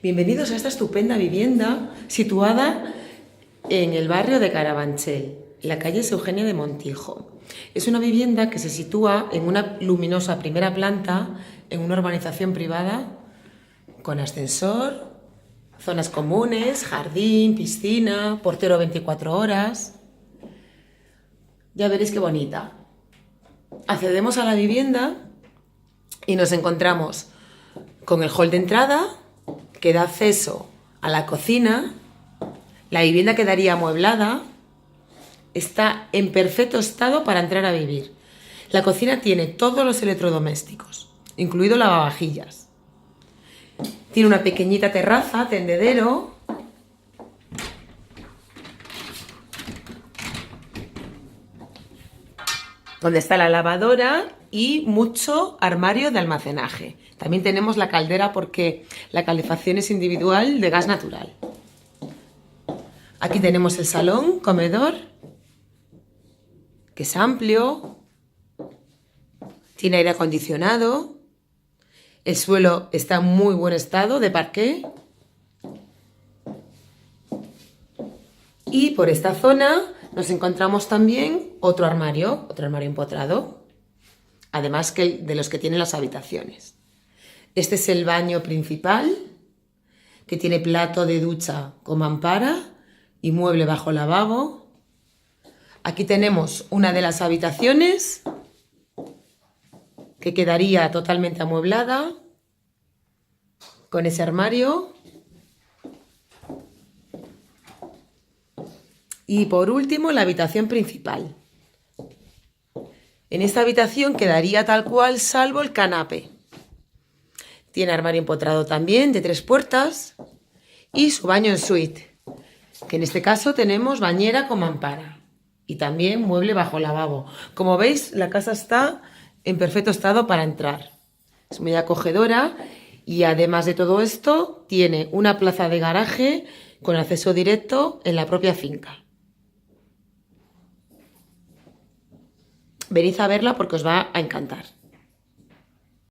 Bienvenidos a esta estupenda vivienda situada en el barrio de Carabanchel, en la calle Eugenia de Montijo. Es una vivienda que se sitúa en una luminosa primera planta en una urbanización privada con ascensor, zonas comunes, jardín, piscina, portero 24 horas. Ya veréis qué bonita. Accedemos a la vivienda y nos encontramos con el hall de entrada que da acceso a la cocina. La vivienda quedaría amueblada, está en perfecto estado para entrar a vivir. La cocina tiene todos los electrodomésticos, incluido lavavajillas. Tiene una pequeñita terraza, tendedero, donde está la lavadora y mucho armario de almacenaje. También tenemos la caldera porque la calefacción es individual de gas natural. Aquí tenemos el salón, comedor, que es amplio, tiene aire acondicionado, el suelo está en muy buen estado de parqué. Y por esta zona nos encontramos también otro armario empotrado, además que de los que tienen las habitaciones. Este es el baño principal, que tiene plato de ducha con mampara y mueble bajo lavabo. Aquí tenemos una de las habitaciones que quedaría totalmente amueblada con ese armario. Y por último, la habitación principal. En esta habitación quedaría tal cual, salvo el canapé. Tiene armario empotrado también, de 3 puertas, y su baño en suite, que en este caso tenemos bañera con mampara y también mueble bajo lavabo. Como veis, la casa está en perfecto estado para entrar. Es muy acogedora y además de todo esto, tiene una plaza de garaje con acceso directo en la propia finca. Venid a verla porque os va a encantar.